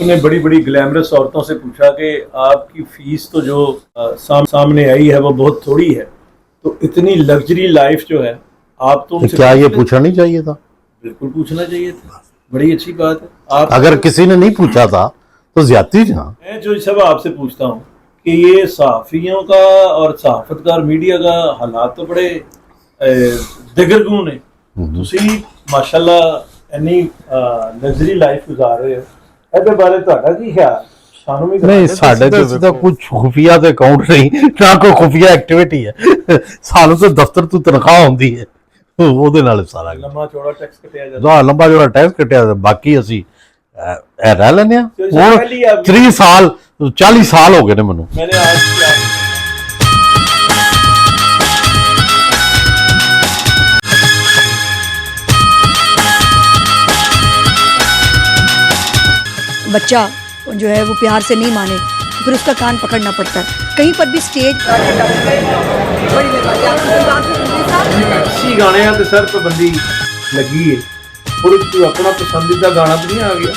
आपने बड़ी बड़ी ग्लैमरस औरतों से पूछा कि आपकी फीस तो जो सामने आई है वो बहुत थोड़ी है, तो इतनी लग्जरी लाइफ जो है आप तो उनसे क्या ये पूछना नहीं चाहिए था? बिल्कुल पूछना चाहिए था, बड़ी अच्छी बात है। आप अगर किसी ने नहीं पूछा था तो ज्यादती थी ना। मैं जो सब आपसे पूछता हूँ कि ये सहाफियों का और सहाफत का और मीडिया का हालात तो बड़े दिगरगून ने। ਤੁਸੀਂ माशाल्लाह इन्नी लग्जरी लाइफ गुजार रहे हो, ਇਹਦੇ ਬਾਰੇ ਤੁਹਾਡਾ ਕੀ ਖਿਆਲ? ਸਾਨੂੰ ਵੀ नहीं साढ़े तो कुछ खुफिया तो अकाउंट नहीं ना कोई खुफिया एक्टिविटी है सानू तो दफ्तर तो तनख्वाह होंदी है ਉਹਦੇ ਨਾਲ ਸਾਰਾ ਲੰਮਾ ਚੌੜਾ ਟੈਕਸ ਕੱਟਿਆ ਜਾਂਦਾ। ਹਾਂ ਲੰਬਾ ਜਿਹੜਾ ਟੈਕਸ ਕੱਟਿਆ ਬਾਕੀ ਅਸੀਂ ਇਹ ਰਹਿ ਲੈਂਦੇ ਆ। ਹੁਣ 30 ਸਾਲ 40 ਸਾਲ ਹੋ ਗਏ ਨੇ ਮੈਨੂੰ। मैंने आज क्या बच्चा जो है वो प्यार से नहीं माने तो फिर उसका कान पकड़ना पड़ता है। कहीं पर भी स्टेज अच्छी गाने ਤੇ ਸਰ ਪਾਬੰਦੀ ਲੱਗੀ है और कोई अपना पसंदीदा गाना तो नहीं आ गया?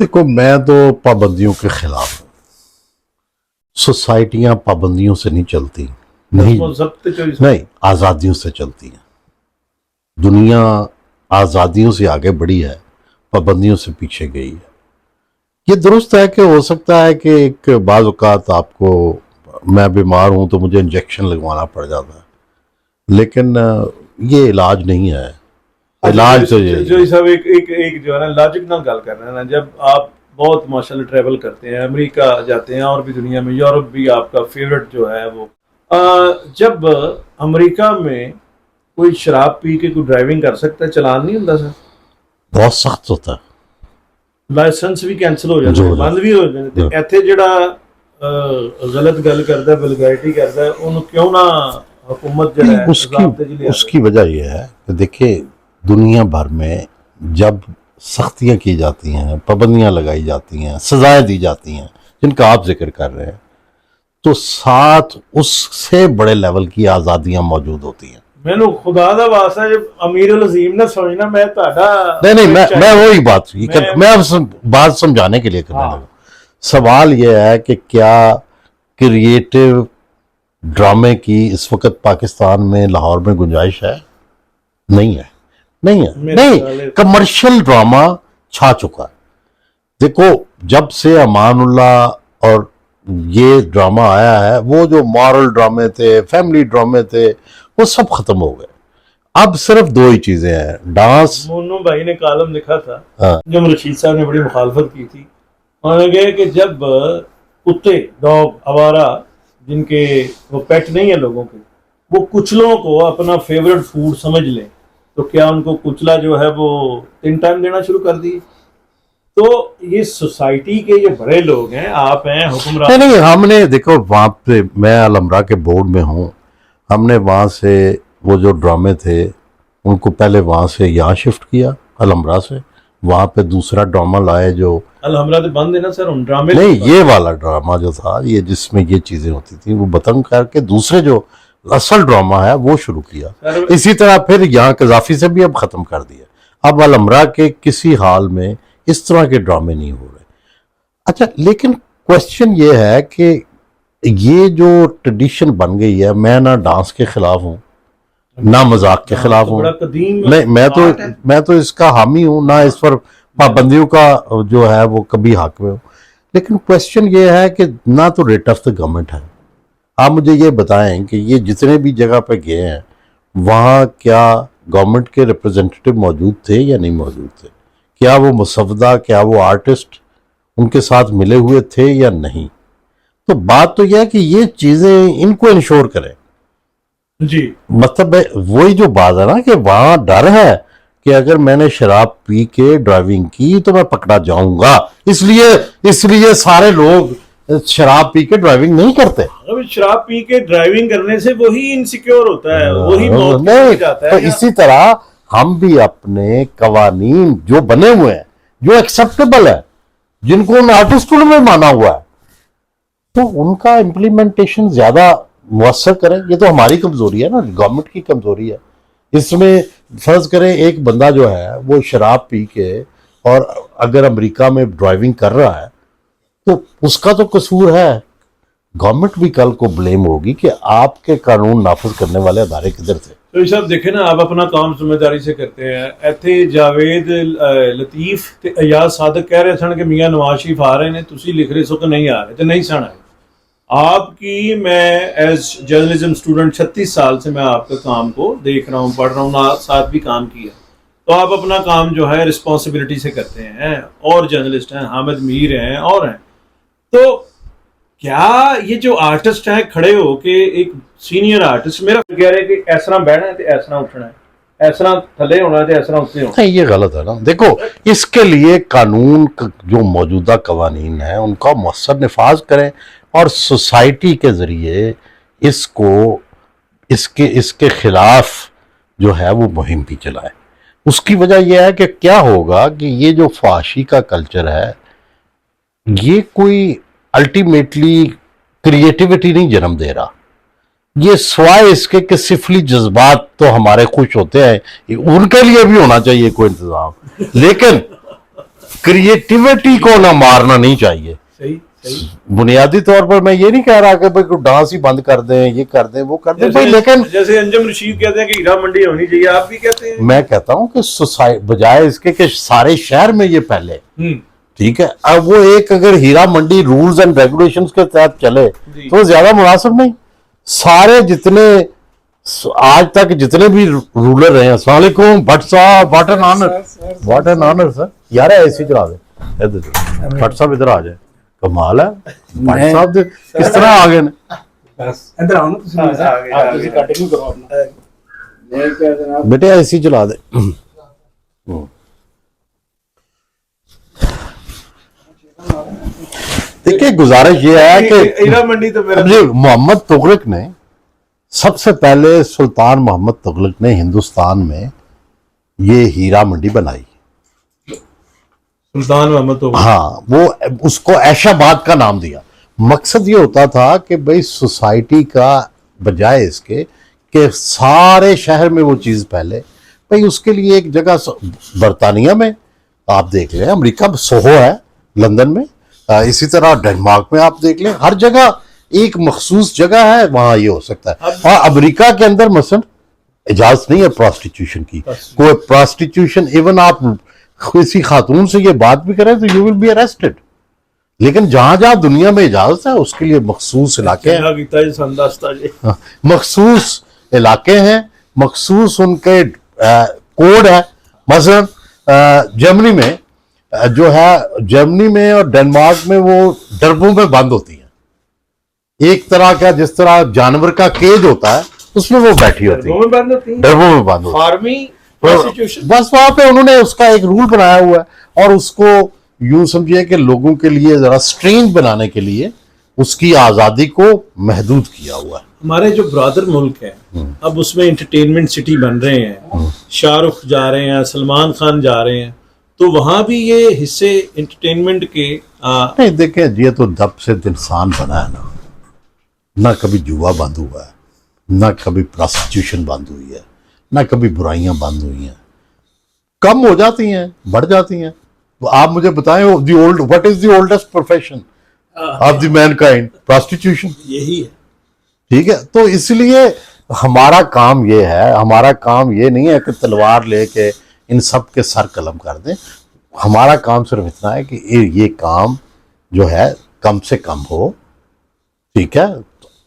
देखो मैं तो पाबंदियों के खिलाफ हूँ। सोसाइटियां पाबंदियों से नहीं चलती, नहीं आज़ादियों से चलती हैं। दुनिया आज़ादियों से आगे बढ़ी है, पाबंदियों से पीछे गई है। ये दुरुस्त है कि हो सकता है कि एक बाज़ औक़ात आपको, मैं बीमार हूँ तो मुझे इंजेक्शन लगवाना पड़ जाता है, लेकिन ये इलाज नहीं है। इलाज तो ये जो सब एक जो है ना लॉजिक नाल गल कर रहे हैं ना, जब आप बहुत माशाल्लाह ट्रैवल करते हैं, अमेरिका जाते हैं और भी दुनिया में, यूरोप भी आपका फेवरेट जो है वो, जब अमेरिका में कोई शराब पी के कोई ड्राइविंग कर सकता है, चलान नहीं होता सर? बहुत सख्त होता है, लाइसेंस भी कैंसिल हो जाता है, बंद भी हो जाते हैं। इत्थे जेड़ा गलत गल करता है, वल्गैरिटी करता है, उन्हें क्यों ना हुकूमत जो है उसकी वजह यह है कि देखिए दुनिया भर में जब सख्तियां की जाती हैं, पाबंदियां लगाई जाती हैं, सजाएं दी जाती हैं जिनका आप जिक्र कर रहे हैं, तो साथ उससे बड़े लेवल की आज़ादियां मौजूद होती हैं। मैंने खुदा दा वास्ता जब अमीर उल अजीम ना समझना, मैं ताड़ा नहीं मैं वही बात मैं अब बात समझाने के लिए करने लगा। सवाल यह है कि क्या क्रिएटिव ड्रामे की इस वक्त पाकिस्तान में, लाहौर में गुंजाइश है? नहीं, कमर्शियल ड्रामा छा चुका है। देखो जब से अमानुल्लाह और ये ड्रामा आया है, वो जो मॉरल ड्रामे थे, फैमिली ड्रामे थे, वो सब खत्म हो गए। अब सिर्फ दो ही चीजें हैं, डांस। मोनू भाई ने कॉलम लिखा था जो रशीद साहब ने बड़ी मुखालफत की थी, उन्होंने कहा कि जब कुत्ते, डॉग, आवारा जिनके वो पेट नहीं है लोगों के, वो कुचलों को अपना फेवरेट फूड समझ लें, तो क्या उनको कुचला जो है वो 3 टाइम देना शुरू कर दिए? तो ये सोसाइटी के ये बड़े लोग हैं, आप हैं हुक्मरान। नहीं हमने देखो वहाँ पे, मैं अलमरा के बोर्ड में हूँ, हमने वहाँ से वो जो ड्रामे थे उनको पहले वहाँ से यहाँ शिफ्ट किया अलमरा से, वहाँ पे दूसरा ड्रामा लाए जो अलहमरा तो बंद है ना सर, उन ड्रामे नहीं, ये वाला ड्रामा जो था, ये जिसमें ये चीजें होती थी, वो बतंग करके दूसरे जो असल ड्रामा है वो शुरू किया। इसी तरह फिर यहाँ कजाफी से भी अब खत्म कर दिया। अब अलमरा के किसी हाल में इस तरह के ड्रामे नहीं हो रहे। अच्छा, लेकिन क्वेश्चन ये है कि ये जो ट्रेडिशन बन गई है, मैं ना डांस के खिलाफ हूँ ना मजाक के खिलाफ हूँ, नहीं मैं तो इसका हामी हूँ, ना इस पर पाबंदियों का जो है वो कभी हक में हूँ। लेकिन क्वेश्चन ये है कि ना तो रेट ऑफ द गवर्नमेंट है। आप मुझे ये बताएं कि ये जितने भी जगह पे गए हैं, वहाँ क्या गवर्नमेंट के रिप्रेजेंटेटिव मौजूद थे या नहीं मौजूद थे? क्या वो मुसव्वदा, क्या वो आर्टिस्ट उनके साथ मिले हुए थे या नहीं? तो बात तो यह है कि ये चीज़ें इनको इंश्योर करें जी। मतलब वही जो बात है ना कि वहाँ डर है कि अगर मैंने शराब पी के ड्राइविंग की तो मैं पकड़ा जाऊंगा, इसलिए सारे लोग शराब पी के ड्राइविंग नहीं करते। अभी शराब पी के ड्राइविंग करने से वही इनसिक्योर होता है, वही मौत नहीं जाता है। तो इसी तरह हम भी अपने कवानीन जो बने हुए हैं, जो एक्सेप्टेबल है, जिनको उन आर्टिस्टों में माना हुआ है, तो उनका इम्प्लीमेंटेशन ज्यादा मुअस्सर करें। ये तो हमारी कमजोरी है ना, गवर्नमेंट की कमजोरी है। इसमें फर्ज करें एक बंदा जो है वो शराब पी के और अगर अमेरिका में ड्राइविंग कर रहा है तो उसका तो कसूर है। गवर्नमेंट भी कल को ब्लेम होगी कि आपके कानून नाफिज करने वाले अदारे किधर थे। तो ये सब देखे ना, आप अपना काम जिम्मेदारी से करते हैं। इत्थे जावेद लतीफ ते अयाज सादक कह रहे सन कि मियां नवाज शरीफ आ रहे हैं, तुसी लिख रहे सो कि नहीं आ रहे, तो नहीं सन आए। आपकी मैं एज जर्नलिज्म स्टूडेंट 36 साल से मैं आपके काम को देख रहा हूँ, पढ़ रहा हूँ, साथ भी काम किया, तो आप अपना काम जो है रिस्पॉन्सिबिलिटी से करते हैं। और जर्नलिस्ट हैं, हामिद मीर हैं और हैं। तो क्या ये जो आर्टिस्ट हैं खड़े हो के, एक सीनियर आर्टिस्ट मेरा कह रहे हैं कि इस तरह बहना है तो इस तरह उठना है, इस तरह थले होना है तो इस तरह उत्ते होना है। नहीं, ये गलत है ना। देखो, इसके लिए कानून जो मौजूदा कवानीन है उनका मौसर नफाज करें और सोसाइटी के जरिए इसको इसके खिलाफ जो है वो मुहिम भी चलाएं। उसकी वजह यह है कि क्या होगा कि ये जो फाशी का कल्चर है ये कोई अल्टीमेटली क्रिएटिविटी नहीं जन्म दे रहा। ये स्वाय इसके कि सिफली जज्बात तो हमारे खुश होते हैं, उनके लिए भी होना चाहिए कोई इंतजाम, लेकिन क्रिएटिविटी को ना मारना नहीं चाहिए। सही सही। बुनियादी तौर पर मैं ये नहीं कह रहा कि भाई डांस ही बंद कर दें, ये कर दें, वो कर दें भाई, लेकिन जैसे अंजुम रशीद कहते हैं कि हीरा मंडी होनी चाहिए, आप भी कहते हैं। मैं कहता हूं कि सोसाइटी बजाय इसके कि सारे शहर में ये फैले, ठीक है, अब वो एक अगर Heera Mandi rules and regulations के तहत चले तो ज्यादा मुनासिब नहीं। सारे जितने आज तक जितने भी रूलर रहे हैं, अस्सलाम वालेकुम भट्ट साहब, व्हाट एन ऑनर सर। यार ऐसी चला दे इधर, भट्ट साहब इधर आ जाए, कमाल है। भट्ट साहब किस तरह आ गए इधर आओ ना, ਤੁਸੀਂ ਕੰਟੀਨਿਊ ਕਰੋ ਆਪਣਾ। मैं क्या जनाब, बेटे ऐसी चला दे। देखिए, गुजारिश ये है कि हीरा मंडी तो मेरा मोहम्मद तुगलक ने सबसे पहले, सुल्तान मोहम्मद तुगलक ने हिंदुस्तान में ये हीरा मंडी बनाई। सुल्तान मोहम्मद तो हाँ, वो उसको ऐशाबाद का नाम दिया। मकसद ये होता था कि भाई सोसाइटी का बजाय इसके कि सारे शहर में वो चीज़ फैले, भाई उसके लिए एक जगह बरतानिया में आप देख लें, अमेरिका में सोहो है, लंदन में, इसी तरह डेनमार्क में आप देख लें, हर जगह एक मखसूस जगह है, वहां ये हो सकता है। और अमेरिका के अंदर मसलन इजाजत नहीं है प्रोस्टिट्यूशन की, कोई प्रोस्टिट्यूशन, इवन आप किसी खातून से ये बात भी करें तो यू विल बी अरेस्टेड। लेकिन जहां जहां दुनिया में इजाजत है उसके लिए मखसूस इलाके हैं, मखसूस इलाके हैं, मखसूस उनके कोड है। मसलन जर्मनी में जो है, जर्मनी में और डेनमार्क में वो डरबों में बंद होती है, एक तरह का जिस तरह जानवर का केज होता है उसमें वो बैठी होती है, डरबों में बंद होती है। बस वहां पे उन्होंने उसका एक रूल बनाया हुआ है और उसको यूं समझिए कि लोगों के लिए जरा स्ट्रेंज बनाने के लिए उसकी आजादी को महदूद किया हुआ है। हमारे जो ब्रादर मुल्क है, अब उसमें एंटरटेनमेंट सिटी बन रहे हैं, शाहरुख जा रहे हैं, सलमान खान जा रहे हैं, तो वहां भी ये हिस्से एंटरटेनमेंट के नहीं, देखें, ये तो दब से इंसान बना है ना कभी जुआ बंद हुआ है, ना कभी प्रोस्टिट्यूशन बंद हुई है, ना कभी बुराइयां बंद हुई हैं, कम हो जाती हैं, बढ़ जाती हैं। तो आप मुझे बताएं, what is the oldest profession of the Mankind? Prostitution यही है, ठीक है। तो इसलिए हमारा काम ये है, हमारा काम ये नहीं है कि तलवार लेके इन सब के सर कलम कर दें। हमारा काम सिर्फ इतना है कि ये काम जो है कम से कम हो, ठीक है,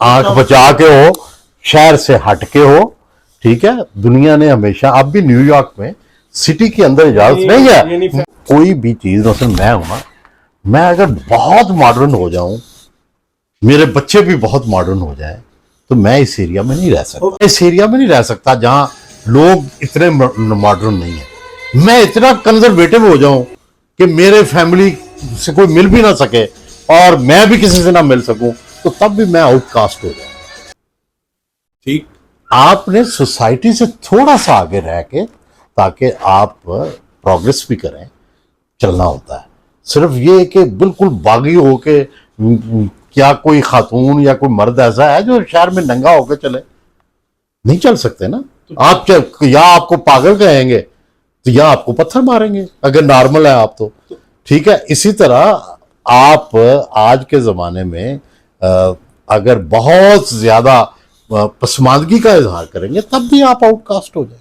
आंख बचा के हो, शहर से हट के हो, ठीक है। दुनिया ने हमेशा, अब भी न्यूयॉर्क में सिटी के अंदर इजाजत नहीं है कोई भी चीज। मसलन मैं हूं ना, मैं अगर बहुत मॉडर्न हो जाऊं, मेरे बच्चे भी बहुत मॉडर्न हो जाएं, तो मैं इस एरिया में नहीं रह सकता। इस एरिया में नहीं रह सकता जहां लोग इतने मॉडर्न नहीं है। मैं इतना कंजर्वेटिव हो जाऊं कि मेरे फैमिली से कोई मिल भी ना सके और मैं भी किसी से ना मिल सकूं, तो तब भी मैं आउटकास्ट हो जाऊं। ठीक, आपने सोसाइटी से थोड़ा सा आगे रह के, ताकि आप प्रोग्रेस भी करें, चलना होता है। सिर्फ ये कि बिल्कुल बागी हो के, क्या कोई खातून या कोई मर्द ऐसा है जो शहर में नंगा होकर चले? नहीं चल सकते ना। आप या आपको पागल कहेंगे तो यहाँ आपको पत्थर मारेंगे अगर नॉर्मल है आप तो। ठीक है, इसी तरह आप आज के ज़माने में अगर बहुत ज़्यादा पसमानदगी का इजहार करेंगे तब भी आप आउटकास्ट हो जाएंगे।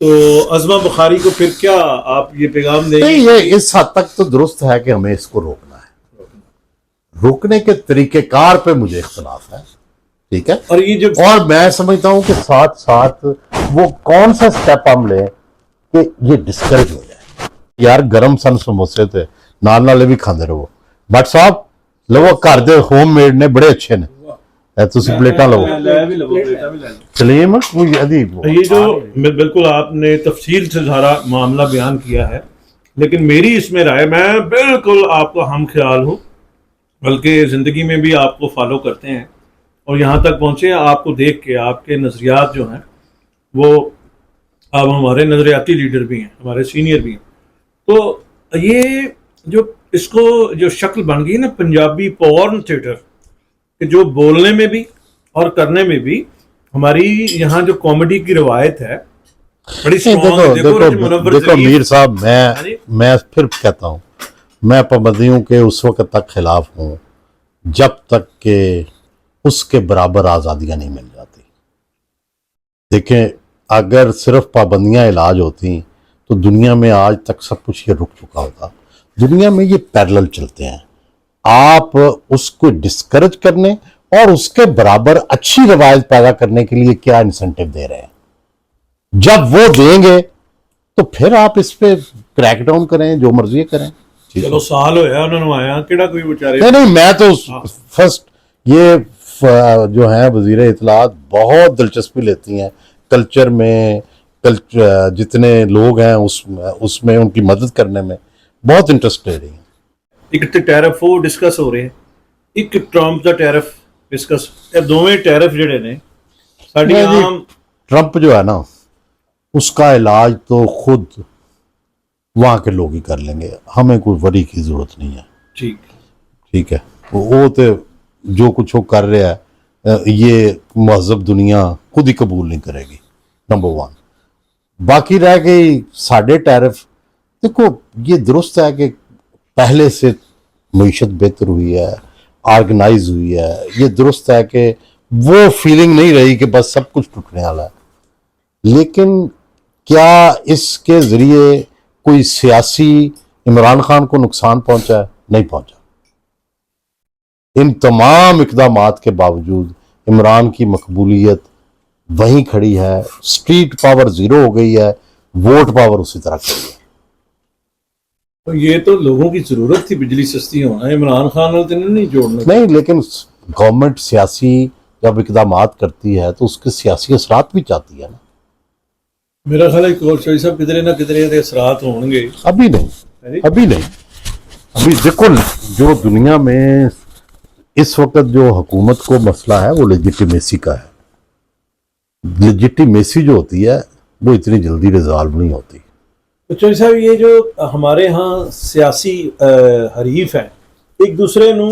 तो अज़मा बुखारी को फिर क्या आप ये पैगाम देंगे? नहीं, ये इस हद तक तो दुरुस्त है कि हमें इसको रोकना है। रोकने के तरीकेकार पे मुझे इख्तलाफ है। ठीक है, और ये जो और मैं समझता हूं कि साथ साथ वो कौन सा स्टेप हम लें कि ये डिस्करेज हो जाए। यार गरम सन समोसे थे नाल नाले भी खाते रहो, बट साहब लो घर दे होम मेड ने बड़े अच्छे ने, तुम प्लेटा लो चलिए मत कोई अदीब। ये जो बिल्कुल आपने तफसील से सारा मामला बयान किया है, लेकिन मेरी इसमें राय, मैं बिल्कुल आपका हम ख्याल हूँ, बल्कि ज़िंदगी में भी आपको फॉलो करते हैं और यहाँ तक पहुँचे हैं। आपको देख के आपके नज़रियात जो हैं वो, आप हमारे नज़रियाती लीडर भी हैं, हमारे सीनियर भी हैं। तो ये जो इसको जो शक्ल बन गई ना पंजाबी पॉर्न थिएटर, कि जो बोलने में भी और करने में भी हमारी यहाँ जो कॉमेडी की रवायत है बड़ी स्ट्रॉन्ग है। देखो मीर साहब, मैं फिर कहता हूँ, मैं पाबंदियों के उस वक्त तक खिलाफ हूँ जब तक के उसके बराबर आज़ादियाँ नहीं मिल जाती। देखें, अगर सिर्फ पाबंदियाँ इलाज होती तो दुनिया में आज तक सब कुछ ये रुक चुका होता। दुनिया में ये पैरेलल चलते हैं। आप उसको डिस्करेज करने और उसके बराबर अच्छी रवायत पैदा करने के लिए क्या इंसेंटिव दे रहे हैं? जब वो देंगे तो फिर आप इस पे क्रैकडाउन करें, जो मर्जी करें। चलो साल होया उन्होंने आया, केड़ा कोई बेचारे नहीं, मैं तो फर्स्ट ये जो है वजीर इत्तलात बहुत दिलचस्पी लेती हैं कल्चर में, जितने लोग हैं उसमें उनकी मदद करने में बहुत इंटरेस्ट ले रही हैं। एक टैरिफ वो डिस्कस हो रहे हैं, एक ट्रंप का टैरिफ डिस्कस, ये दोवें टैरिफ जिहड़े ने साडी आम ट्रंप जो है ना उसका इलाज तो खुद वहाँ के लोग ही कर लेंगे, हमें कोई वरी की जरूरत नहीं है। ठीक है, वो तो जो कुछ वो कर रहा है ये महज़ब दुनिया खुद ही कबूल नहीं करेगी, नंबर 1। बाकी रह गई साढ़े टैरिफ, देखो ये दुरुस्त है कि पहले से मईशत बेहतर हुई है, ऑर्गेनाइज हुई है, ये दुरुस्त है कि वो फीलिंग नहीं रही कि बस सब कुछ टूटने वाला है। लेकिन क्या इसके ज़रिए कोई सियासी इमरान खान को नुकसान पहुंचा है? नहीं पहुंचा। इन तमाम इक़दामात के बावजूद इमरान की मकबूलियत वहीं खड़ी है, स्ट्रीट पावर ज़ीरो हो गई है, वोट पावर उसी तरह खड़ी है। तो ये तो लोगों की जरूरत थी बिजली सस्ती होना, इमरान खान वाले नहीं जोड़ना। नहीं, लेकिन गवर्नमेंट सियासी जब इक़दामात करती है तो उसके सियासी असरात भी चाहती है ना। मेरा ख्याल है साहब किधरे ना किधरे असरात होंगे। अभी नहीं। अभी देखो जो दुनिया में इस वक्त जो हुकूमत को मसला है वो लेजिटिमेसी का है। लेजिटिमेसी जो होती है वो इतनी जल्दी रिजॉल्व नहीं होती। तो चौधरी साहब, ये जो हमारे यहाँ सियासी हरीफ हैं एक दूसरे नू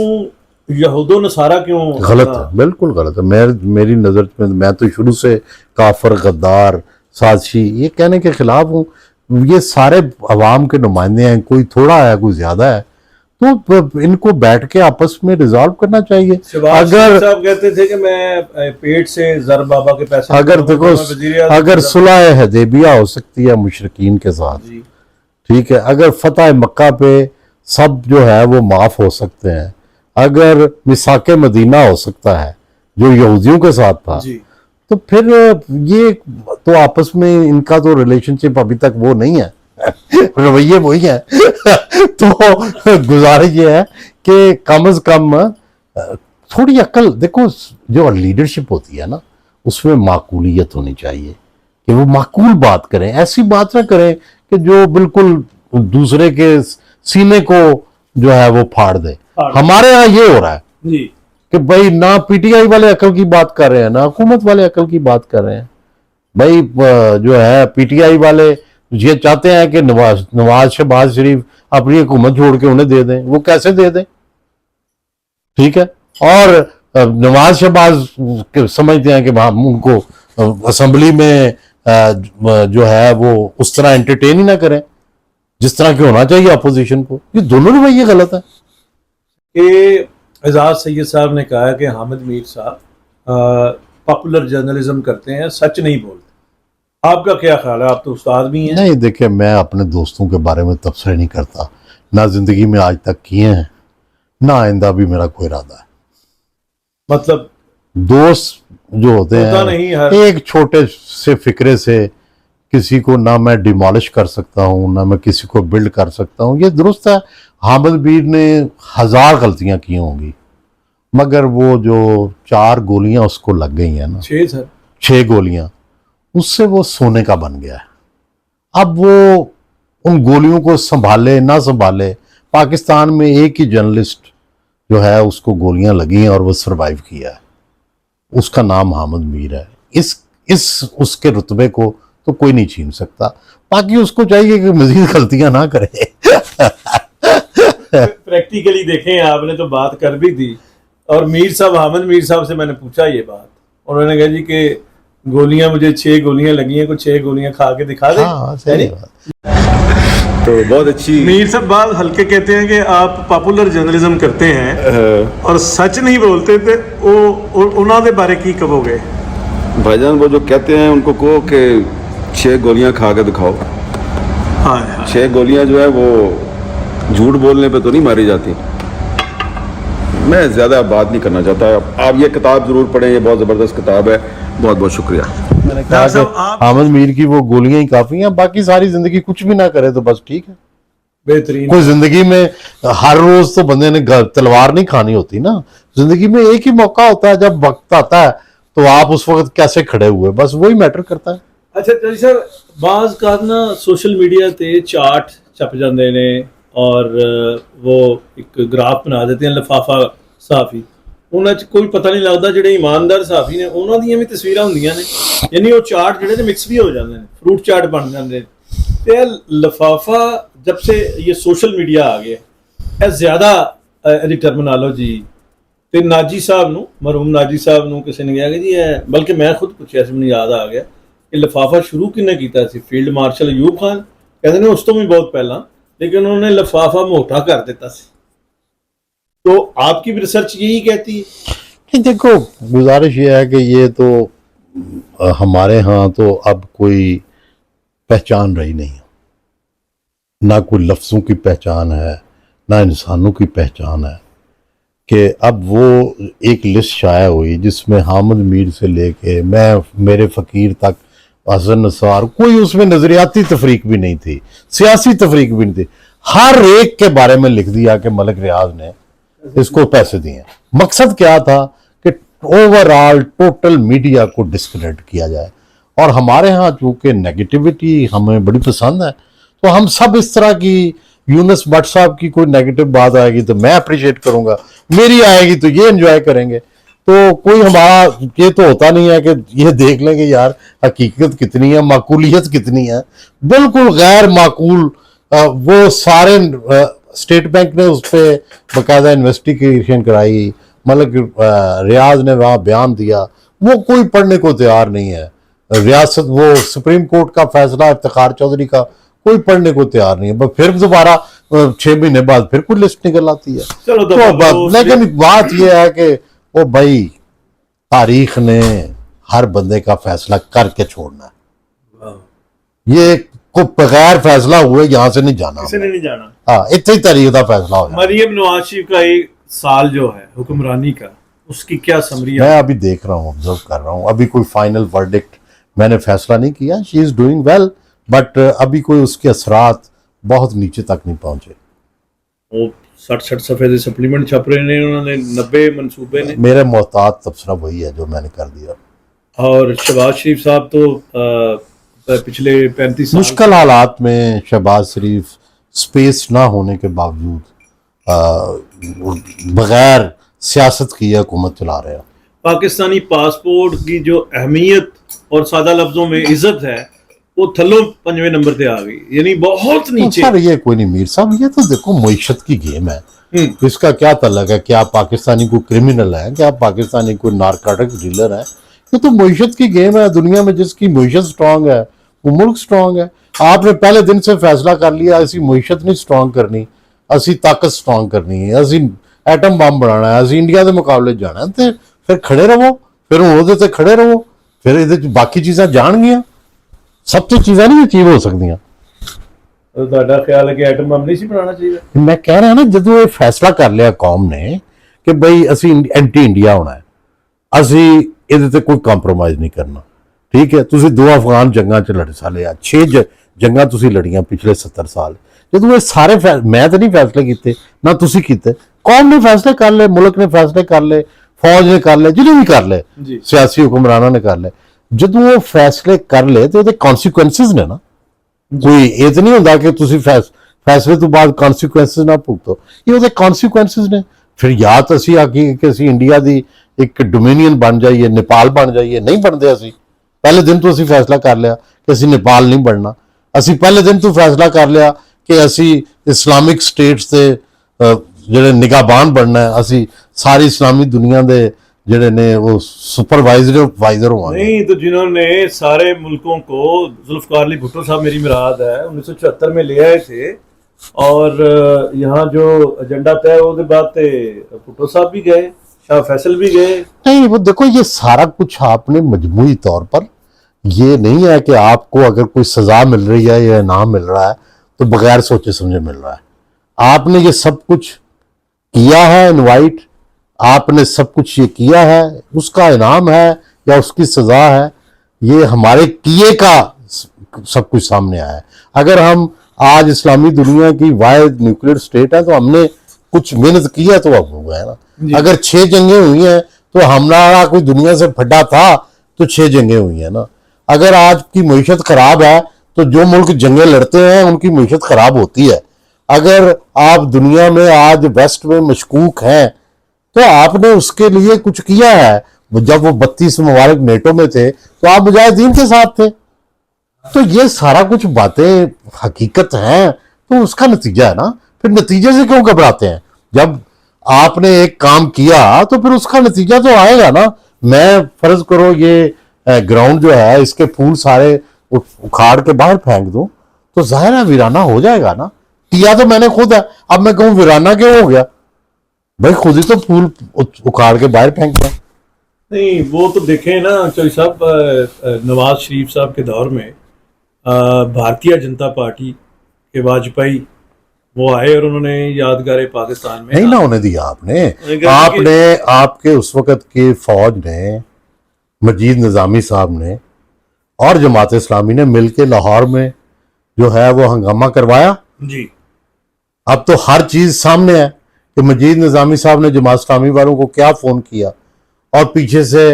यहूदो नसारा क्यों? गलत है, बिल्कुल गलत है। मेरी नज़र में मैं तो शुरू से काफर, गद्दार, साजिशी ये कहने के खिलाफ हूँ। ये सारे अवाम के नुमाइंदे हैं, कोई थोड़ा है कोई ज्यादा है, तो इनको बैठ के आपस में रिजॉल्व करना चाहिए। अगर साहब कहते थे कि मैं पेट से जर बाबा के पैसे, अगर देखो अगर सुलह हदैबिया हो सकती है मुशरिकीन के साथ, ठीक है, अगर फतह मक्का पे सब जो है वो माफ हो सकते हैं, अगर मिसाके मदीना हो सकता है जो यहूदियों के साथ था, तो फिर ये तो आपस में इनका तो रिलेशनशिप अभी तक वो नहीं है, रवैये वही है। तो गुजारिश ये है कि कम से कम थोड़ी अकल, देखो जो लीडरशिप होती है ना उसमें माकूलियत होनी चाहिए कि वो माकूल बात करें, ऐसी बात ना करें कि जो बिल्कुल दूसरे के सीने को जो है वो फाड़ दे। हमारे यहाँ ये हो रहा है कि भाई ना पीटीआई वाले अकल की बात कर रहे हैं ना हुकूमत वाले अकल की बात कर रहे हैं। भाई जो है पीटीआई वाले ये चाहते हैं कि नवाज शहबाज शरीफ अपनी हुकूमत छोड़ के उन्हें दे दें, वो कैसे दे दें? ठीक है, और नवाज शहबाज समझते हैं कि उनको असेंबली में जो है वो उस तरह एंटरटेन ही ना करें जिस तरह की होना चाहिए अपोजिशन को। ये दोनों रवैये गलत है। कि एजाज सैयद साहब ने कहा है कि हामिद मीर साहब पॉपुलर जर्नलिज्म करते हैं, सच नहीं बोलते। आपका क्या ख्याल है? आप तो उस्ताद भी हैं। नहीं, देखिए, मैं अपने दोस्तों के बारे में तबसरे नहीं करता, ना जिंदगी में आज तक किए हैं, ना आइंदा भी मेरा कोई इरादा है। मतलब दोस्त जो होते होता नहीं हैं हर- एक छोटे से फिक्रे से किसी को ना मैं डिमोलिश कर सकता हूँ, ना मैं किसी को बिल्ड कर सकता हूँ। ये दुरुस्त है, हामिद मीर ने 1000 गलतियां की होंगी, मगर वो जो 4 गोलियां उसको लग गई हैं ना, 6 सर 6 गोलियां, उससे वो सोने का बन गया है। अब वो उन गोलियों को संभाले ना संभाले, पाकिस्तान में एक ही जर्नलिस्ट जो है उसको गोलियां लगी हैं और वो सरवाइव किया है, उसका नाम हामिद मीर है। इस उसके रुतबे को तो कोई नहीं छीन सकता। बाकी उसको चाहिए कि मजीद गलतियां ना करे। प्रैक्टिकली देखें, आपने तो बात कर भी दी, और मीर साहब, हामिद मीर साहब से मैंने पूछा ये बात, उन्होंने कहा जी कि गोलियां, मुझे 6 गोलियां लगी हैं, कुछ 6 गोलियां खा के दिखा दे। हाँ, सही बात। तो बहुत अच्छी। मीर साहब बात हल्के कहते हैं कि आप पॉपुलर जर्नलिज्म करते हैं और सच नहीं बोलते थे, वो उन्होंने बारे की कहोगे? भाईजान वो जो कहते हैं उनको कहो कि 6 गोलियां खा के दिखाओ। हाँ 6 गोलियां जो है वो झूठ बोलने पे तो नहीं मारी जाती। मैं ज़्यादा बात नहीं करना चाहता। आप ये किताब ज़रूर पढ़ें, ये बहुत ज़बरदस्त किताब है। बहुत बहुत शुक्रिया। मैंने कहा कि हामिद मीर की वो गोलियां ही काफी हैं, बाकी सारी जिंदगी कुछ भी ना करे तो बस ठीक है। बेहतरीन। कोई जिंदगी में हर रोज तो बंदे ने तलवार नहीं खानी होती ना, जिंदगी में एक ही मौका होता है, जब वक्त आता है तो आप उस वक्त कैसे खड़े हुए, बस वही मैटर करता है। अच्छा जी सर, बाज़ का ना सोशल मीडिया ते चार्ट छप जाते ने और वो एक ग्राफ बना देते हैं लिफाफा सहाफी, उन्हां च कोई पता नहीं लगता ਜਿਹੜੇ ईमानदार सहाफी ने उन्हां ਦੀਆਂ ਵੀ ਤਸਵੀਰਾਂ ਹੁੰਦੀਆਂ ਨੇ, यानी वो चार्ट ਜਿਹੜੇ ने मिक्स भी हो जाते हैं, फ्रूट चार्ट बन जाते हैं। ते लिफाफा जब से ये सोशल मीडिया आ गया है ज़्यादा ਇਹਦੀ टर्मिनोलॉजी ਤੇ नाजी साहब ਨੂੰ, मरहूम नाजी साहब ਨੂੰ ਕਿਸੇ ਨੇ ਕਿਹਾ ਕਿ ਜੀ ਇਹ, ਬਲਕਿ ਮੈਂ ਖੁਦ ਪੁੱਛਿਆ ਸੀ, ਮੈਨੂੰ ਯਾਦ ਆ ਗਿਆ ਕਿ ਲਿਫਾਫਾ ਸ਼ੁਰੂ ਕਿਹਨੇ ਕੀਤਾ ਸੀ? ਫੀਲਡ ਮਾਰਸ਼ਲ ਅਯੂਬ ਖਾਨ, ਕਹਿੰਦੇ ਨੇ ਉਸ ਤੋਂ ਵੀ ਬਹੁਤ ਪਹਿਲਾਂ, लेकिन उन्होंने लिफाफा मोटा कर देता सी। तो आपकी भी रिसर्च यही कहती है? नहीं, देखो, गुजारिश ये है कि ये तो हमारे यहाँ तो अब कोई पहचान रही नहीं, ना कोई लफ्ज़ों की पहचान है, ना इंसानों की पहचान है, कि अब वो एक लिस्ट शाया हुई जिसमें हामिद मीर से लेके मैं मेरे फ़कीर तक, हसन नसार, कोई उसमें नजरियाती तफरीक भी नहीं थी, सियासी तफरीक भी नहीं थी, हर एक के बारे में लिख दिया कि मलिक रियाज ने इसको पैसे दिए। मकसद क्या था कि ओवरऑल टोटल मीडिया को डिस्क्रेडिट किया जाए। और हमारे यहाँ चूंकि नेगेटिविटी हमें बड़ी पसंद है, तो हम सब इस तरह की, यूनुस भट्ट साहब की कोई नेगेटिव बात आएगी तो मैं अप्रिशिएट करूंगा, मेरी आएगी तो ये एंजॉय करेंगे। तो कोई हमारा ये तो होता नहीं है कि ये देख लें कि यार हकीकत कितनी है, माकूलियत कितनी है। बिल्कुल गैर माकूल। वो सारे स्टेट बैंक ने उस पर बाकायदा इन्वेस्टिगेशन कराई, मलिक रियाज ने वहाँ बयान दिया, वो कोई पढ़ने को तैयार नहीं है। रियासत, वो सुप्रीम कोर्ट का फैसला इफ्तिखार चौधरी का, कोई पढ़ने को तैयार नहीं है। बस फिर दोबारा 6 महीने बाद फिर कोई लिस्ट निकल आती है। तो लेकिन बात यह है कि वो भाई तारीख ने हर बंदे का फैसला करके छोड़ना है, ये को बगैर फैसला हुए यहाँ से नहीं जाना, किसी ने नहीं जाना। हाँ, इतनी तारीख का फैसला हो जाए। मरियम नवाज शरीफ का एक साल जो है हुक्मरानी का, उसकी क्या समरी है? मैं अभी देख रहा हूँ, ऑब्जर्व कर रहा हूँ, अभी कोई फाइनल वर्डिक्ट मैंने फैसला नहीं किया। She is doing well, but अभी कोई उसके असरात बहुत नीचे तक नहीं पहुंचे। वो 60 सफ़े के सप्लीमेंट छप रहे ने, उन्होंने 90 मनसूबे ने। मेरे मोहतात तबसरा वही है जो मैंने कर दिया। और शहबाज शरीफ साहब तो पिछले 35 साल मुश्किल हालात में शहबाज शरीफ स्पेस ना होने के बावजूद बगैर सियासत की हुकूमत चला रहे हैं। पाकिस्तानी पासपोर्ट की जो अहमियत और सादा लफ्जों में इज्जत है वो थल्लों 5वें नंबर पे आ गई, यानी बहुत नीचे। सर ये कोई नहीं मीर साहब, ये तो देखो मईशत की गेम है, इसका क्या तल्लक है? क्या पाकिस्तानी कोई क्रिमिनल है? क्या पाकिस्तानी कोई नारकोटिक डीलर है? ये तो मीशत की गेम है। दुनिया में जिसकी मीशत स्ट्रांग है वो मुल्क स्ट्रांग है। आपने पहले दिन से फैसला कर लिया असी मीशत नहीं स्ट्रांग करनी, असी ताकत स्ट्रांग करनी है, असी एटम बम बनाना है, असी इंडिया के मुकाबले जाना है, तो फिर खड़े रहो, फिर ਉਹਦੇ ਤੇ खड़े रहो, फिर ਇਹਦੇ ਚ बाकी चीज़ां जाणगियां। सब तो चीज़ां नहीं अचीव हो सकदियां। ਤੁਹਾਡਾ ਖਿਆਲ ਹੈ ਕਿ ਐਟਮ ਬੰਬ ਨਹੀਂ ਸੀ ਬਣਾਉਣਾ ਚਾਹੀਦਾ? मैं कह रहा ना ਜਦੋਂ ਇਹ फैसला कर लिया कौम ने कि बई असी एंटी इंडिया होना है, असी ਇਹਦੇ ਤੇ कोई ਕੰਪਰੋਮਾਈਜ਼ नहीं करना, ठीक है। ਤੁਸੀਂ 2 अफगान जंगां च लड़ साले आ 6 जंगां ਤੁਸੀਂ लड़ियां पिछले 70 साल। ਜਦੋਂ ਇਹ ਸਾਰੇ मैं तो नहीं फैसले किए ना ਤੁਸੀਂ ਕੀਤੇ, कौम ने फैसले कर ले, मुल्क ने फैसले कर ले, फौज ने कर ले, जिन्हें भी कर ले, सियासी हुक्मराना ने कर ले। ਜਦੋਂ वो फैसले कर ले तो ਉਹਦੇ कॉन्सिक्वेंसिस ने ना, कोई ये तो नहीं होता कि ਤੁਸੀਂ फैसले तो बाद कॉन्सिक्वेंसिस ना भुगतो, ये ਉਹਦੇ कॉन्सिक्वेंसिस ने। फिर या तो ਅਸੀਂ आखिए कि ਅਸੀਂ इंडिया की एक डोमिनियन बन जाइए, नेपाल बन जाइए, नहीं बनते। ਅਸੀਂ पहले दिन तो ਅਸੀਂ फैसला कर लिया कि ਅਸੀਂ नेपाल नहीं बनना, ਅਸੀਂ पहले दिन तो फैसला कर लिया कि ਅਸੀਂ इस्लामिक स्टेट्स के ਜਿਹੜੇ ਨਿਗਾਹਬਾਨ बनना है, ਅਸੀਂ सारी इस्लामी दुनिया के ਜਿਹੜੇ ने वो सुपरवाइजर होंगे। नहीं तो जिन्होंने सारे मुल्कों को, जुल्फकार अली भुट्टो साहब मेरी मुराद है, 1974 में ले आए थे, और यहाँ जो एजेंडा तय उसके बाद भुट्टो साहब भी गए, शाह फैसल भी गए। नहीं वो देखो ये सारा कुछ आपने मजमूई तौर पर, ये नहीं है कि आपको अगर कोई सजा मिल रही है या इनाम मिल रहा है तो बगैर सोचे समझे मिल रहा है। आपने ये सब कुछ किया है, इनवाइट आपने सब कुछ ये किया है, उसका इनाम है या उसकी सजा है, ये हमारे किए का सब कुछ सामने आया है। अगर हम आज इस्लामी दुनिया की वाहिद न्यूक्लियर स्टेट है तो हमने कुछ मेहनत की है तो अब हुआ है ना। अगर 6 जंगें हुई हैं तो हमारा कोई दुनिया से फटा था तो 6 जंगें हुई हैं ना। अगर आज की मीशत खराब है तो जो मुल्क जंगें लड़ते हैं उनकी मीशत खराब होती है। अगर आप दुनिया में आज वेस्ट में मशकूक हैं तो आपने उसके लिए कुछ किया है। जब वो 32 ममालिक नेटो में थे तो आप मुजाहिदीन के साथ थे। तो ये सारा कुछ बातें हकीकत हैं तो उसका नतीजा है ना। फिर नतीजे से क्यों घबराते हैं? जब आपने एक काम किया तो फिर उसका नतीजा तो आएगा ना। मैं फर्ज करो ये ग्राउंड जो है इसके फूल सारे उखाड़ के बाहर फेंक दूं तो जाहिर है वीराना हो जाएगा ना। किया तो मैंने खुद है, अब मैं कहूं वीराना क्यों हो गया? भाई खुद ही तो फूल उखाड़ के बाहर फेंक दिया। नहीं वो तो देखें ना चौधरी साहब, नवाज शरीफ साहब के दौर में भारतीय जनता पार्टी के वाजपेयी वो आए और उन्होंने यादगार पाकिस्तान में नहीं ना होने दिया आपने आपके उस वक्त की फौज ने, मजीद निजामी साहब ने और जमात इस्लामी ने मिलकर लाहौर में जो है वो हंगामा करवाया जी। अब तो हर चीज सामने है कि मजीद निजामी साहब ने जमात इस्लामी वालों को क्या फोन किया और पीछे से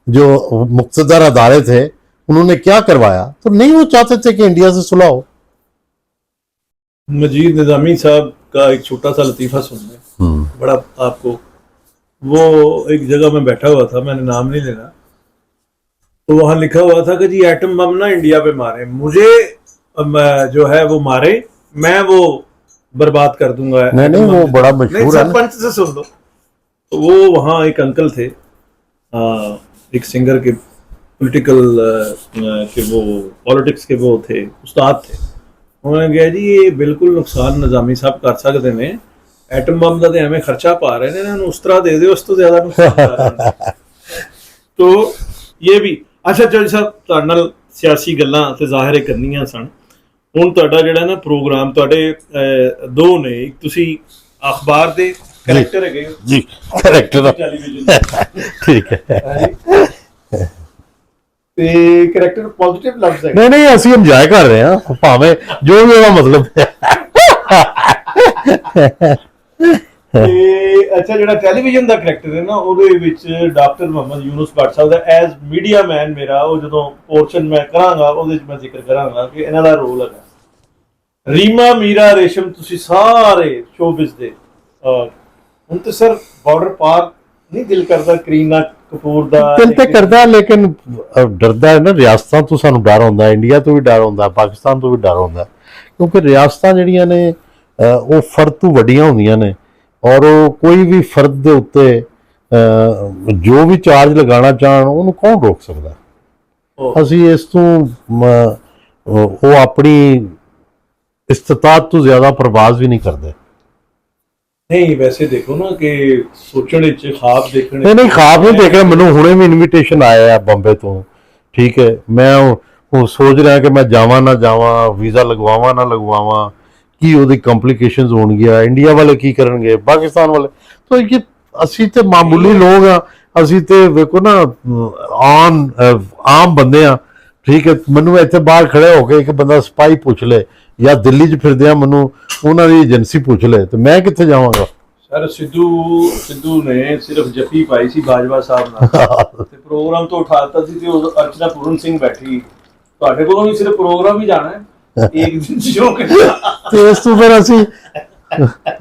जो मुक्तदर अदारे थे उन्होंने क्या करवाया। तो नहीं वो चाहते थे कि इंडिया से सुलह हो। मजीद निजामी साहब का एक छोटा सा लतीफा सुनने बड़ा आपको, वो एक जगह में बैठा हुआ था, मैंने नाम नहीं लेना, तो वहां लिखा हुआ था कि जी एटम बम ना इंडिया पे मारे, मुझे जो है वो मारे, मैं वो बर्बाद कर दूंगा। नहीं वो बड़ा मशहूर है। सरपंच से सुन लो। तो वो वहाँ एक अंकल थे, एक सिंगर के पॉलिटिकल के वो पॉलिटिक्स के वो थे, उस्ताद थे। उन्होंने कहा जी ये बिल्कुल नुकसान निजामी साहब कर सकते हैं, एटम बम का तो हमें खर्चा पा रहे हैं, उस तरह दे दो, उस तो ज्यादा नुकसान कर रहे हैं। तो ये भी अच्छा चौधरी साहब तुहाडे नाल सियासी गल्लां ते ज़ाहिर करनियां सन। ਹੁਣ ਤੁਹਾਡਾ ਜਿਹੜਾ ਨਾ ਪ੍ਰੋਗਰਾਮ ਤੁਹਾਡੇ ਦੋ ਨੇ, ਇੱਕ ਤੁਸੀਂ ਅਖਬਾਰ ਦੇ ਕੈਰੈਕਟਰ ਹੈਗੇ ਜੀ, ਕੈਰੈਕਟਰ ਠੀਕ ਹੈ ਤੇ ਕੈਰੈਕਟਰ ਪੋਜ਼ਿਟਿਵ ਲਫ਼ਜ਼ ਹੈ। ਨਹੀਂ ਅਸੀਂ ਇੰਜੋਏ ਕਰ ਰਹੇ ਹਾਂ ਭਾਵੇਂ ਜੋ ਵੀ ਉਹਦਾ ਮਤਲਬ ਹੈ। ਤੇ ਅੱਛਾ ਜਿਹੜਾ ਟੈਲੀਵਿਜ਼ਨ ਦਾ ਕੈਰੈਕਟਰ ਹੈ ਨਾ ਉਹਦੇ ਵਿੱਚ ਡਾਕਟਰ ਮੁਹੰਮਦ ਯੂਨਸ ਭੱਟ ਸਾਹਿਬ ਦਾ ਐਜ਼ ਮੀਡੀਆ ਮੈਨ ਮੇਰਾ ਉਹ ਜਦੋਂ ਪੋਰਸ਼ਨ ਮੈਂ ਕਰਾਂਗਾ ਉਹਦੇ ਵਿੱਚ ਮੈਂ ਜ਼ਿਕਰ ਕਰਾਂਗਾ ਕਿ ਇਹਨਾਂ ਦਾ ਰੋਲ ਹੈਗਾ। ਰੀਮਾ ਮੀਰਾ ਰੇਸ਼ਮ ਤੁਸੀਂ ਸਾਰੇ ਸ਼ੋਬਿਜ਼ ਦੇ ਹੁਣ ਤੇ ਸਰ ਬਾਰਡਰ ਪਾਰ नहीं दिल करता करीना कपूर दा दिल तो करता लेकिन डरदा है ना रियासतां तो सानू डर होंदा, इंडिया तो भी डर होंदा, पाकिस्तान तो भी डर होंदा क्योंकि रियासतां जिहड़ियां ने वो फर्द तो वड्डियां होंदियां ने और कोई भी फर्द दे उत्ते ਜੋ ਵੀ ਚਾਰਜ ਲਗਾਉਣਾ ਚਾਹਣ ਉਹਨੂੰ ਕੌਣ ਰੋਕ ਸਕਦਾ। ਅਸੀਂ ਇਸ ਤੋਂ ਉਹ ਆਪਣੀ ਇਸਤਤਾਤ ਤੋਂ ਜ਼ਿਆਦਾ ਪ੍ਰਵਾਜ਼ ਵੀ ਨਹੀਂ ਕਰਦੇ। नहीं वैसे देखो ना कि सोचने च ख्वाब देखने नहीं ख्वाब नहीं देख रहा। मैंने हुणे भी इनविटेशन आया है बॉम्बे तो, ठीक है, मैं वो सोच रहा कि मैं जावा ना जावा, वीज़ा लगवावा ना लगवावा, की ਉਹਦੀ ਕੰਪਲਿਕੇਸ਼ਨਸ ਹੋਣਗੀਆਂ, ਇੰਡੀਆ ਵਾਲੇ ਕੀ ਕਰਨਗੇ, ਪਾਕਿਸਤਾਨ ਵਾਲੇ। तो ये ਅਸੀਂ ਤੇ ਮਾਮੂਲੀ ਲੋਕ ਆ, ਅਸੀਂ ਤੇ ਵੇਖੋ ਨਾ ਆਮ ਬੰਦੇ ਆ, ਠੀਕ ਹੈ। ਮੈਨੂੰ ਇੱਥੇ ਬਾਹਰ ਖੜੇ ਹੋ ਕੇ ਇੱਕ ਬੰਦਾ ਸਪਾਈ ਪੁੱਛ ਲੇ ਜਾਂ ਦਿੱਲੀ 'ਚ ਫਿਰਦੇ ਆ ਮੈਨੂੰ ਉਹਨਾਂ ਦੀ ਏਜੰਸੀ ਪੁੱਛ ਲੇ ਤੇ ਮੈਂ ਕਿੱਥੇ ਜਾਵਾਂਗਾ। सर सिद्धू ने सिर्फ जफी पाई सी बाजवा साहब ਨਾਲ ਤੇ ਪ੍ਰੋਗਰਾਮ ਤੋਂ ਉਠਾਤਾ ਸੀ ਤੇ ਉਹ ਅਰਚਨਾ ਪੂਰਨ ਸਿੰਘ ਬੈਠੀ, ਤੁਹਾਡੇ ਕੋਲੋਂ ਵੀ ਸਿਰਫ ਪ੍ਰੋਗਰਾਮ ਹੀ ਜਾਣਾ ਹੈ ਇੱਕ ਦਿਨ ਸ਼ੋਅ ਕਰਨਾ। ਤੇ ਇਸ ਤੋਂ ਫਿਰ ਅਸੀਂ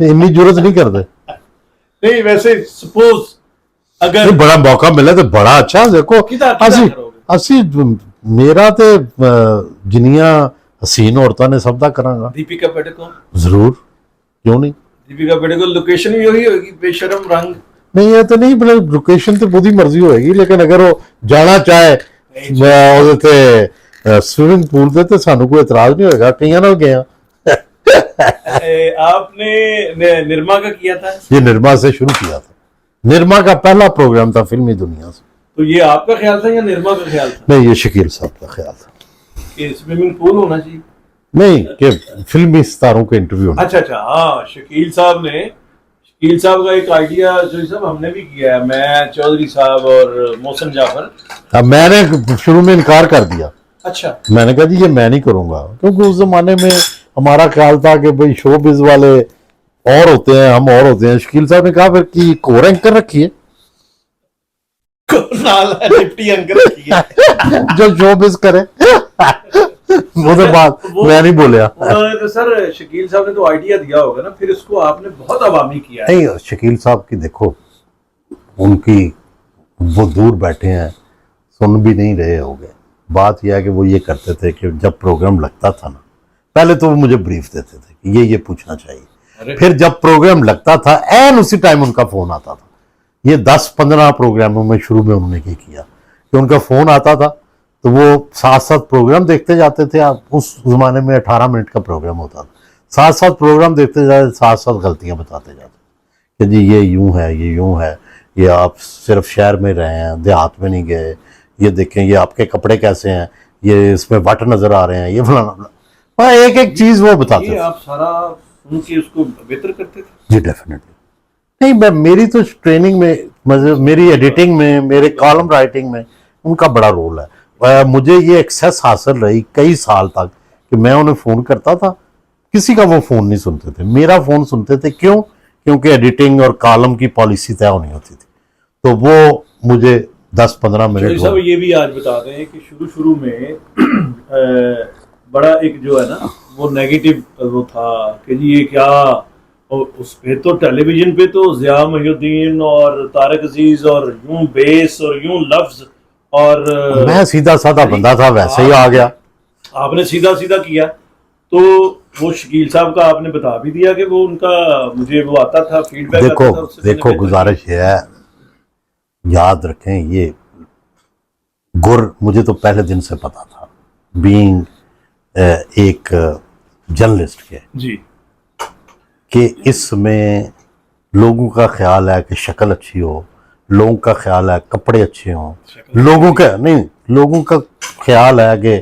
ਇੰਨੀ ਜ਼ਰੂਰਤ ਨਹੀਂ ਕਰਦੇ। नहीं वैसे सपोज अगर बड़ा मौका मिले तो बड़ा अच्छा। देखो ਅਸੀਂ ਮੇਰਾ ਤੇ ਜਿੰਨੀਆਂ हसीन औरतां ने सब दा करांगा। दीपिका पादुकोण जरूर, क्यों नहीं। दीपिका पादुकोण लोकेशन भी वही होगी, बेशरम रंग नहीं है तो नहीं, मतलब लोकेशन तो पूरी मर्जी होएगी, लेकिन अगर वो जाना चाहे स्विमिंग पूल से तो सानू कोई एतराज नहीं होगा। कईयां नाल गए आपने निर्मा का किया था? ये निर्मा से शुरू किया था, निर्मा का पहला प्रोग्राम था फिल्मी दुनिया से। तो ये आपका ख्याल था या निर्मा का ख्याल था? नहीं, ये शकील साहब का ख्याल था कि स्विमिंग पूल होना चाहिए। नहीं, कि फिल्मी सितारों के इंटरव्यू होना। अच्छा हाँ, शकील साहब का एक आइडिया जो सब हमने भी किया है, मैं चौधरी साहब और मोहसिन जाफर। अब मैंने शुरू में इनकार कर दिया। अच्छा, मैंने कहा जी ये मैं नहीं करूंगा, क्योंकि उस जमाने में हमारा ख्याल था कि भाई शोबिज वाले और होते हैं, हम और होते हैं। शकील साहब ने कहा फिर कि कोर एंकर रखिए जो शोबिज करे। उसके बाद मैं नहीं बोलिया। तो सर शकील साहब ने तो आइडिया दिया होगा ना, फिर इसको आपने बहुत अवामी किया है। नहीं, शकील साहब की देखो, उनकी वो दूर बैठे हैं, सुन भी नहीं रहे होंगे। बात यह है कि वो ये करते थे कि जब प्रोग्राम लगता था ना, पहले तो वो मुझे ब्रीफ देते थे कि ये पूछना चाहिए, फिर जब प्रोग्राम लगता था एन उसी टाइम उनका फोन आता था। ये 10-15 प्रोग्रामों में शुरू में उन्होंने क्या किया कि उनका फोन आता था तो वो साथ साथ प्रोग्राम देखते जाते थे। आप उस जमाने में 18 मिनट का प्रोग्राम होता था, साथ साथ प्रोग्राम देखते जाते, साथ साथ गलतियां बताते जाते कि जी ये यूं है, ये यूं है, ये आप सिर्फ शहर में रहे हैं, देहात में नहीं गए, ये देखें ये आपके कपड़े कैसे हैं, ये इसमें वट नजर आ रहे हैं, ये फलाना, एक एक चीज वो बताते थे। आप सारा सुन के उसको बेहतर करते थे? जी डेफिनेटली। नहीं, मैं मेरी तो ट्रेनिंग में, मतलब मेरी एडिटिंग में, मेरे कॉलम राइटिंग में उनका बड़ा रोल है। मुझे ये एक्सेस हासिल रही कई साल तक कि मैं उन्हें फ़ोन करता था, किसी का वो फ़ोन नहीं सुनते थे, मेरा फ़ोन सुनते थे। क्यों? क्योंकि एडिटिंग और कॉलम की पॉलिसी तय होनी होती थी, तो वो मुझे 10-15 मिनट। सब ये भी आज बताते हैं कि शुरू में बड़ा एक जो है ना वो नेगेटिव वो था कि जी ये क्या, और उस पे तो टेलीविजन पे तो ज़िया मोहिउद्दीन और तारक अजीज और यूं बेस और यूं लफ्ज, और मैं सीधा साधा बंदा था, वैसे ही आ गया। आपने सीधा किया, तो वो शकील साहब का आपने बता भी दिया कि वो उनका मुझे वो आता था फीडबैक। देखो गुजारिश है, याद रखें, ये गुर मुझे तो पहले दिन से पता था, बीइंग एक जर्नलिस्ट के जी, कि इसमें लोगों का ख्याल है कि शक्ल अच्छी हो, लोगों का ख्याल है कपड़े अच्छे हों, लोगों का ख्याल है कि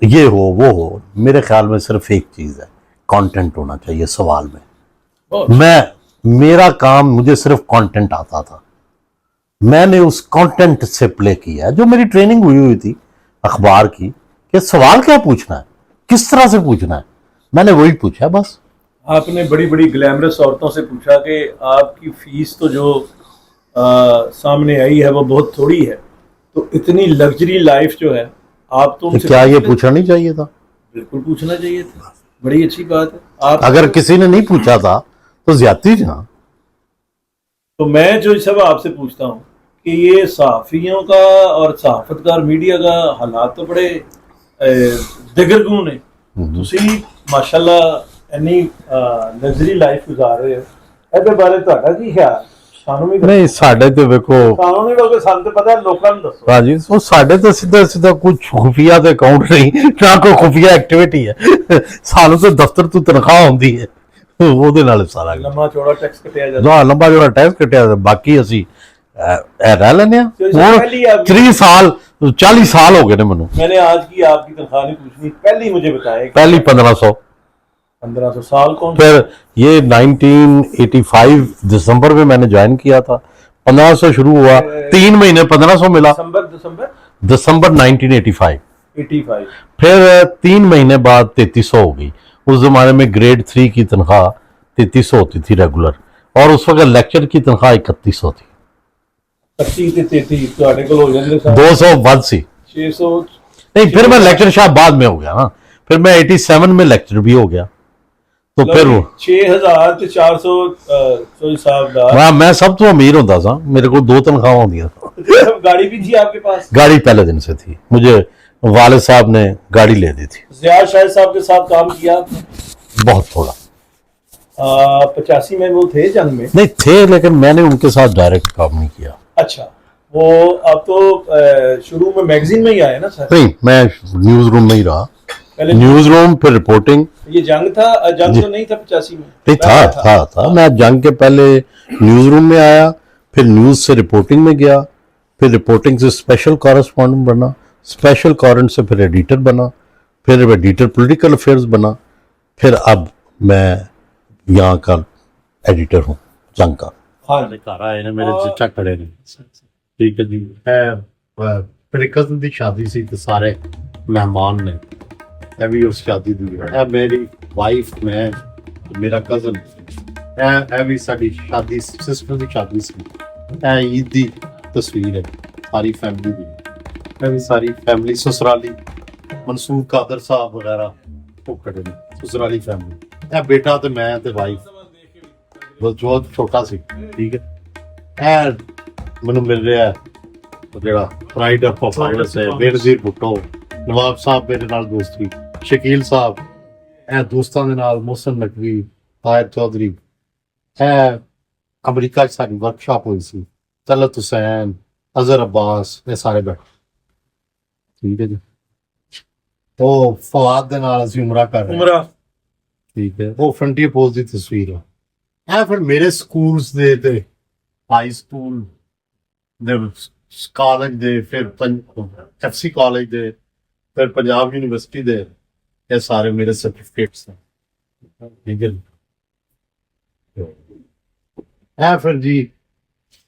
ये हो वो हो। मेरे ख्याल में सिर्फ एक चीज़ है, कंटेंट होना चाहिए सवाल में। मेरा काम, मुझे सिर्फ कंटेंट आता था, मैंने उस कंटेंट से प्ले किया है। जो मेरी ट्रेनिंग हुई थी अखबार की कि सवाल क्या पूछना है, किस तरह से पूछना है, मैंने वही पूछा बस। आपने बड़ी बड़ी ग्लैमरस औरतों से पूछा कि आपकी फीस तो जो सामने आई है वो बहुत थोड़ी है, तो इतनी लग्जरी लाइफ जो है आप तो क्या ये पूछना नहीं चाहिए था? बिल्कुल पूछना चाहिए था, बड़ी अच्छी बात है। आप अगर किसी ने नहीं पूछा था तो ज्यादती थी ना। तो मैं जो सब आपसे पूछता हूँ कि ये सहाफ़ियों का और सहाफतकार मीडिया का हालात तो बड़े दिगरगून ने, ਤੁਸੀਂ माशाल्लाह इन्नी लग्जरी लाइफ गुजार रहे हो, ਇਹਦੇ ਬਾਰੇ ਤੁਹਾਡਾ ਕੀ ਖਿਆਲ? ਸਾਨੂੰ ਵੀ ਨਹੀਂ ਸਾਡੇ ਤੇ ਵੇਖੋ ਕਾਨੂੰਨੀ ਲੋਕ ਸਾਨੂੰ ਤਾਂ ਪਤਾ ਹੈ, ਲੋਕਾਂ ਨੂੰ ਦੱਸੋ। ਭਾਜੀ ਉਹ ਸਾਡੇ ਤੇ ਸਿੱਧਾ ਸਿੱਧਾ ਕੁਝ ਖੁਫੀਆ ਦੇ ਅਕਾਊਂਟ ਨਹੀਂ, ਨਾ ਕੋਈ ਖੁਫੀਆ ਐਕਟੀਵਿਟੀ ਹੈ। ਸਾਨੂੰ ਤਾਂ ਦਫ਼ਤਰ ਤੋਂ ਤਨਖਾਹ ਆਉਂਦੀ ਹੈ, ਉਹਦੇ ਨਾਲ ਸਾਰਾ ਕੁਝ। ਲੰਮਾ ਚੌੜਾ ਟੈਕਸ ਕੱਟਿਆ ਜਾਂਦਾ। ਹਾਂ ਲੰਬਾ ਜਿਹੜਾ ਟੈਕਸ ਕੱਟਿਆ ਜਾਂਦਾ, ਬਾਕੀ ਅਸੀਂ ਇਹ ਰਹਿ ਲੈਂਦੇ ਹਾਂ। ਹੁਣ पहली आपकी 30 साल 40 साल हो गए ने मैनू। मैंने आज की आपकी तनख्वाह नहीं पूछनी, पहली मुझे बताएं। पहली 1500, 1500 साल कौन फिर ये 1985 दिसंबर में मैंने ज्वाइन किया था, 1500 शुरू हुआ, 3 महीने 1500 मिला, दिसंबर दिसंबर 1985। 85 फिर 3 महीने बाद 3300 हो गई। उस जमाने में ग्रेड 3 की तनख्वाह 3300 होती थी रेगुलर, और उस वक्त लेक्चर की तनख्वाह 3100 थी। 25 ਤੇ 33 ਤੁਹਾਡੇ ਕੋਲ ਹੋ ਜਾਂਦੇ ਸਨ 200 ਵੱਧ ਸੀ। 600 नहीं फिर मैं लेक्चर शाह बाद में हो गया ना, फिर मैं 87 में लेक्चर भी हो गया, तो फिर वो 6000 ਤੇ 400 ਸੋਈ ਸਾਹਿਬ ਦਾ मैं सब तो अमीर होता था, मेरे को 2 तनख्वाह होंगी। गाड़ी भी थी आपके पास? गाड़ी पहले दिन से थी, मुझे वालिद साहब ने गाड़ी ले दी थी। ज़िया शाहिद साहब के साथ काम किया आपने? बहुत थोड़ा 85 में वो थे जंग में? नहीं थे, लेकिन मैंने उनके साथ डायरेक्ट काम नहीं किया। अच्छा, वो अब तो शुरू में मैगजीन में ही आए ना सर? नहीं, मैं न्यूज रूम में ही रहा, पहले न्यूज रूम फिर रिपोर्टिंग। ये जंग था, जंग तो नहीं था 85 में? नहीं था। मैं जंग के पहले न्यूज रूम में आया, फिर न्यूज से रिपोर्टिंग में गया, फिर रिपोर्टिंग से स्पेशल कॉरेस्पॉन्डेंट बना, स्पेशल कॉरेस्पॉन्डेंट से फिर एडिटर बना, फिर एडिटर पॉलिटिकल अफेयर्स बना, फिर अब मैं यहाँ का एडिटर हूँ जंग का। हाँ घर आए ने मेरे चचा खड़े ने, ठीक है जी। मेरे कजन की शादी सी ते सारे मेहमान ने, मैं भी उस शादी दी है, मेरी वाइफ, मैं, मेरा कजन, ਇਹ ਵੀ ਸਾਡੀ ਸ਼ਾਦੀ ਸਿਸਟਰ ਦੀ ਸ਼ਾਦੀ ਸੀ। ਇਹ ਈਦ ਦੀ ਤਸਵੀਰ ਹੈ ਸਾਰੀ ਫੈਮਿਲੀ ਦੀ, ਇਹ ਵੀ ਸਾਰੀ ਫੈਮਿਲੀ ਸਸੁਰਾਲੀ, ਮਨਸੂਰ ਕਾਦਰ ਸਾਹਿਬ ਵਗੈਰਾ ਉਹ ਖੜੇ ਨੇ, ਸਸੁਰਾਲੀ ਫੈਮਿਲੀ। ਇਹ ਬੇਟਾ ਤੇ ਮੈਂ ਤੇ ਵਾਈਫ, ਬਹੁਤ ਛੋਟਾ ਸੀ, ਠੀਕ ਹੈ। ਇਹ ਮੈਨੂੰ ਮਿਲ ਰਿਹਾ ਉਹ ਜਿਹੜਾ ਪ੍ਰਾਈਡ ਆਫ ਪਾਇਲਟਸ ਹੈ, ਬੇਨਜ਼ੀਰ ਭੁੱਟੋ, ਨਵਾਬ ਸਾਹਿਬ ਮੇਰੇ ਨਾਲ ਦੋਸਤੀ, ਸ਼ਕੀਲ ਸਾਹਿਬ, ਇਹ ਦੋਸਤਾਂ ਦੇ ਨਾਲ ਮੋਹਸਨ ਨਕਵੀ, ਤਾਹਿਰ ਚੌਧਰੀ। ਇਹ ਅਮਰੀਕਾ 'ਚ ਸਾਡੀ ਵਰਕਸ਼ਾਪ ਹੋਈ ਸੀ, ਤਲਤ ਹੁਸੈਨ, ਅਜ਼ਹਰ ਅब्बास, ਇਹ ਸਾਰੇ ਬੈਠੇ, ਠੀਕ ਹੈ ਜੀ। ਉਹ ਫਵਾਦ ਦੇ ਨਾਲ ਅਸੀਂ ਉਮਰਾ ਕਰ ਰਹੇ ਹਾਂ, ਠੀਕ ਹੈ। ਉਹ ਫਰੰਟੀਅਰ ਪੋਸਟ ਦੀ ਤਸਵੀਰ ਹੈ। ਇਹ ਫਿਰ ਮੇਰੇ ਸਕੂਲਸ ਦੇ ਤੇ ਹਾਈ ਸਕੂਲ ਦੇ, ਕਾਲਜ ਦੇ, ਫਿਰ ਐਫਸੀ ਕਾਲਜ ਦੇ, ਫਿਰ ਪੰਜਾਬ ਯੂਨੀਵਰਸਿਟੀ ਦੇ, ਇਹ ਸਾਰੇ ਮੇਰੇ ਸਰਟੀਫਿਕੇਟਸ ਨੇ, ਠੀਕ ਹੈ। ਇਹ ਫਿਰ ਜੀ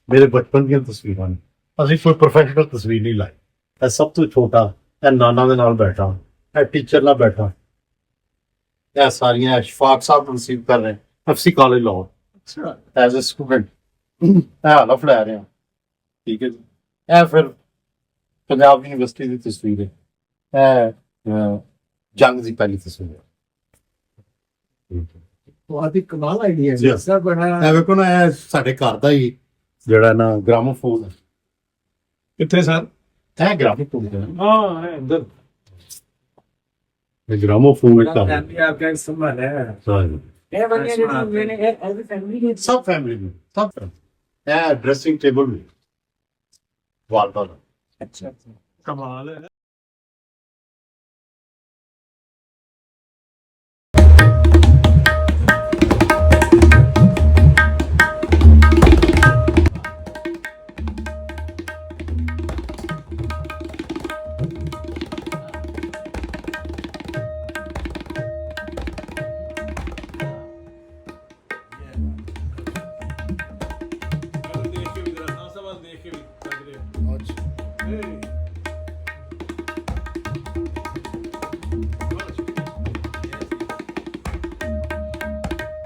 ਮੇਰੇ ਬਚਪਨ ਦੀਆਂ ਤਸਵੀਰਾਂ ਨੇ। ਅਸੀਂ ਕੋਈ ਪ੍ਰੋਫੈਸ਼ਨਲ ਤਸਵੀਰ ਨਹੀਂ ਲਾਈ। ਇਹ ਸਭ ਤੋਂ ਛੋਟਾ, ਇਹ ਨਾਨਾ ਦੇ ਨਾਲ ਬੈਠਾ, ਇਹ ਟੀਚਰ ਨਾਲ ਬੈਠਾ, ਇਹ ਸਾਰੀਆਂ ਅਸ਼ਫਾਕ ਸਾਹਿਬ ਨੂੰ ਰਿਸੀਵ ਕਰ ਰਹੇ FC college Lahore as a student. ਇਹ ਹਲਫ ਲੈ ਰਹੇ ਹਾਂ, ਠੀਕ ਹੈ ਜੀ। ਇਹ ਫਿਰ ਪੰਜਾਬ ਯੂਨੀਵਰਸਿਟੀ ਦੀ ਤਸਵੀਰ ਹੈ, ਇਹ ਜੰਗ ਦੀ ਪਹਿਲੀ ਤਸਵੀਰ ਹੈ। बहुत ही कमाल आइडिया जी। है सर, बड़ा ਇਹ ਵੇਖੋ ਨਾ, ਇਹ ਸਾਡੇ ਘਰ ਦਾ ਹੀ ਜਿਹੜਾ ਨਾ ਗ੍ਰਾਮੋਫੋਨ ਹੈ। कितने सर? ਇਹ ਗ੍ਰਾਮੋਫੋਨ ਹੈ, हाँ है अंदर। ਇਹ ਗ੍ਰਾਮੋਫੋਨ ਹੈ ਘਰ फैमिली आपका एक संभाल है। ਸਾਰੀ ये बढ़िया मैंने एज फैमिली के ਸਭ ਫੈਮਿਲੀ ਨੂੰ, ਸਭ ਇਹ ਡਰੈਸਿੰਗ ਟੇਬਲ ਵੀ ਵਾਲਦਾ अच्छा कमाल है।